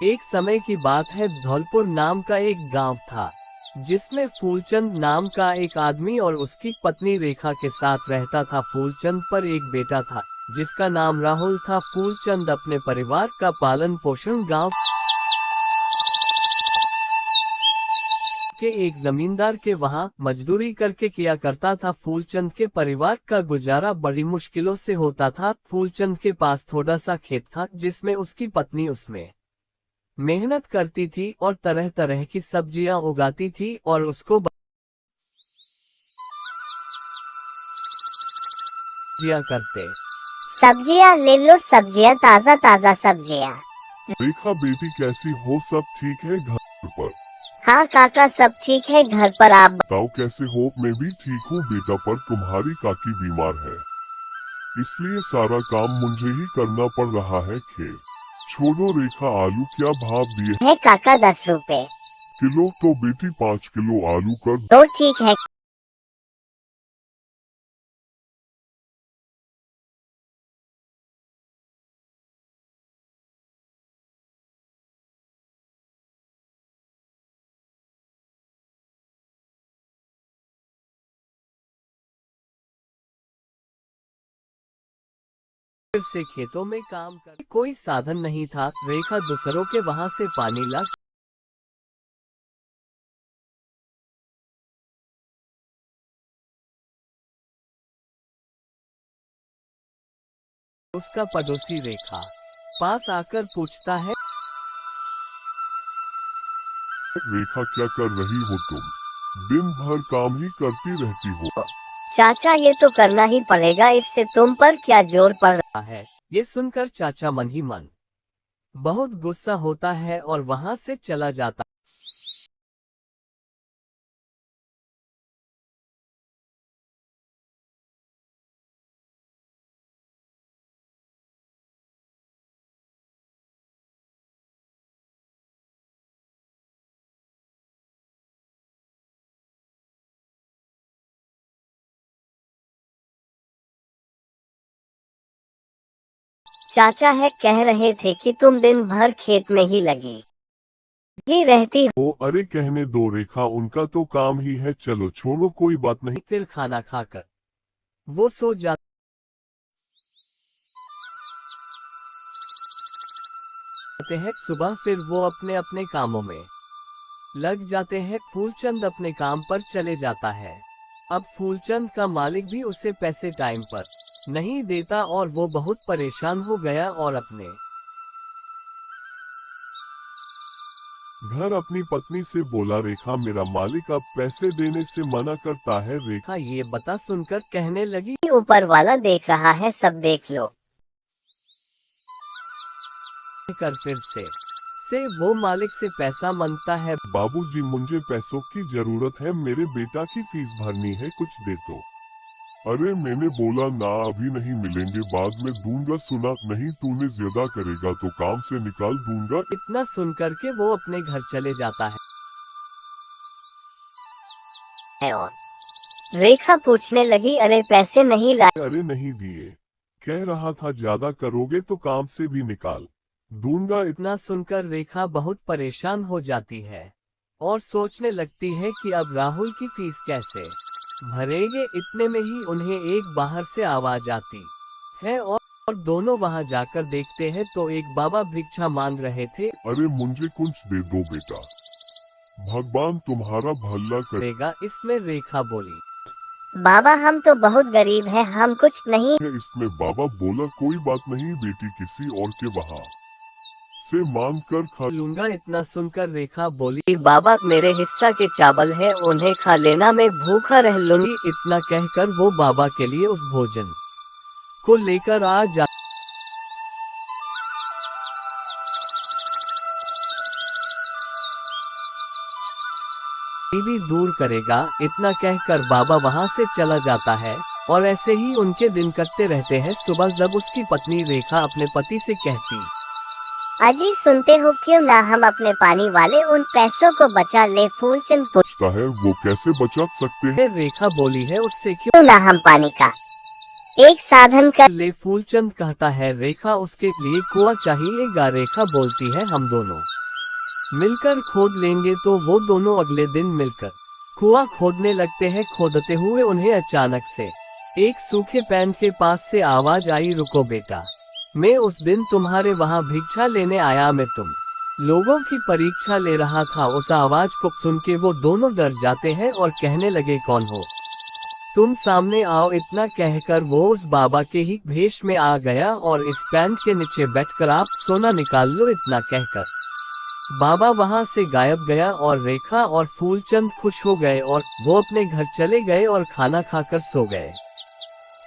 एक समय की बात है, धौलपुर नाम का एक गांव था जिसमें फूलचंद नाम का एक आदमी और उसकी पत्नी रेखा के साथ रहता था। फूलचंद पर एक बेटा था जिसका नाम राहुल था। फूलचंद अपने परिवार का पालन पोषण गांव के एक जमींदार के वहां मजदूरी करके किया करता था। फूलचंद के परिवार का गुजारा बड़ी मुश्किलों से होता था। फूलचंद के पास थोड़ा सा खेत था जिसमें उसकी पत्नी उसमें मेहनत करती थी और तरह तरह की सब्जियां उगाती थी और उसको सब्जियां करते। सब्जियां ले लो, सब्जियां ताजा ताजा सब्जियां। रेखा बेटी कैसी हो, सब ठीक है घर पर? हाँ काका, सब ठीक है घर पर। आप बताओ कैसे हो? मैं भी ठीक हूँ बेटा, पर तुम्हारी काकी बीमार है इसलिए सारा काम मुझे ही करना पड़ रहा है। खेल छोड़ो रेखा, आलू क्या भाव दिए है काका? 10 रुपए किलो। तो बेटी 5 किलो आलू कर तो ठीक है। फिर से खेतों में काम कर, कोई साधन नहीं था। रेखा दूसरों के वहां से पानी ला उसका पड़ोसी रेखा पास आकर पूछता है, रेखा क्या कर रही हो तुम? दिन भर काम ही करती रहती हो। चाचा ये तो करना ही पड़ेगा, इससे तुम पर क्या जोर पड़ रहा है। ये सुनकर चाचा मन ही मन बहुत गुस्सा होता है और वहां से चला जाता। चाचा है कह रहे थे कि तुम दिन भर खेत में ही लगी ही रहती ओ अरे कहने दो रेखा, उनका तो काम ही है। चलो छोड़ो, कोई बात नहीं। फिर खाना खाकर वो सो जाते हैं। सुबह फिर वो अपने अपने कामों में लग जाते हैं। फूलचंद अपने काम पर चले जाता है। अब फूलचंद का मालिक भी उसे पैसे टाइम पर नहीं देता और वो बहुत परेशान हो गया और अपने घर अपनी पत्नी से बोला, रेखा मेरा मालिक अब पैसे देने से मना करता है। रेखा ये बता सुनकर कहने लगी, ऊपर वाला देख रहा है, सब देख लो। कर फिर से वो मालिक से पैसा मांगता है। बाबूजी मुझे पैसों की जरूरत है, मेरे बेटा की फीस भरनी है, कुछ दे दो। अरे मैंने बोला ना, अभी नहीं मिलेंगे, बाद में दूंगा। सुना नहीं? तूने ज्यादा करेगा तो काम से निकाल दूंगा। इतना सुनकर के वो अपने घर चले जाता है और रेखा पूछने लगी, अरे पैसे नहीं लाए? अरे नहीं दिए, कह रहा था ज्यादा करोगे तो काम से भी निकाल दूंगा। इतना सुनकर रेखा बहुत परेशान हो जाती है और सोचने लगती है कि अब राहुल की फीस कैसे भरेंगे। इतने में ही उन्हें एक बाहर से आवाज आती है और दोनों वहां जाकर देखते हैं तो एक बाबा भिक्षा मांग रहे थे। अरे मुझे कुछ दे दो बेटा, भगवान तुम्हारा भला करेगा। इसमें रेखा बोली, बाबा हम तो बहुत गरीब हैं, हम कुछ नहीं। इसमें बाबा बोला, कोई बात नहीं बेटी, किसी और के वहाँ से मांग कर खा लूंगा। इतना सुनकर रेखा बोली, बाबा मेरे हिस्सा के चावल हैं, उन्हें खा लेना, मैं भूखा रह लूंगी। इतना कहकर वो बाबा के लिए उस भोजन को लेकर आ जा भी दूर करेगा। इतना कहकर बाबा वहां से चला जाता है और ऐसे ही उनके दिन कटते रहते हैं। सुबह जब उसकी पत्नी रेखा अपने पति से कहती, अजी सुनते हो, क्यों ना हम अपने पानी वाले उन पैसों को बचा ले? फूलचंद पूछता है, वो कैसे बचा सकते हैं? रेखा बोली है, उससे क्यों ना हम पानी का एक साधन कर ले। फूलचंद कहता है, रेखा उसके लिए कुआं चाहिएगा। रेखा बोलती है, हम दोनों मिलकर खोद लेंगे। तो वो दोनों अगले दिन मिलकर कुआं खोदने लगते हैं। खोदते हुए उन्हें अचानक से एक सूखे पैन के पास से आवाज आई, रुको बेटा, मैं उस दिन तुम्हारे वहां भिक्षा लेने आया, मैं तुम लोगों की परीक्षा ले रहा था। उस आवाज को सुन के वो दोनों डर जाते हैं और कहने लगे, कौन हो तुम, सामने आओ। इतना कहकर वो उस बाबा के ही भेष में आ गया और इस पैन के नीचे बैठकर आप सोना निकाल लो। इतना कहकर बाबा वहां से गायब गया और रेखा और फूलचंद खुश हो गए और वो अपने घर चले गए और खाना खाकर सो गए।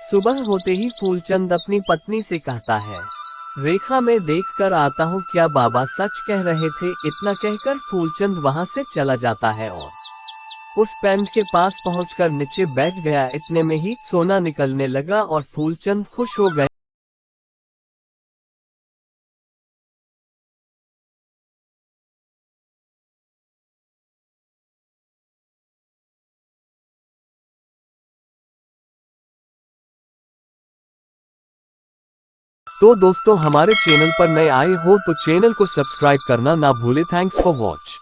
सुबह होते ही फूलचंद अपनी पत्नी से कहता है, रेखा मैं देख कर आता हूँ क्या बाबा सच कह रहे थे। इतना कहकर फूलचंद वहां से चला जाता है और उस पैन के पास पहुंचकर नीचे बैठ गया। इतने में ही सोना निकलने लगा और फूलचंद खुश हो गए। तो दोस्तों, हमारे चैनल पर नए आए हो तो चैनल को सब्सक्राइब करना ना भूले। Thanks for watch.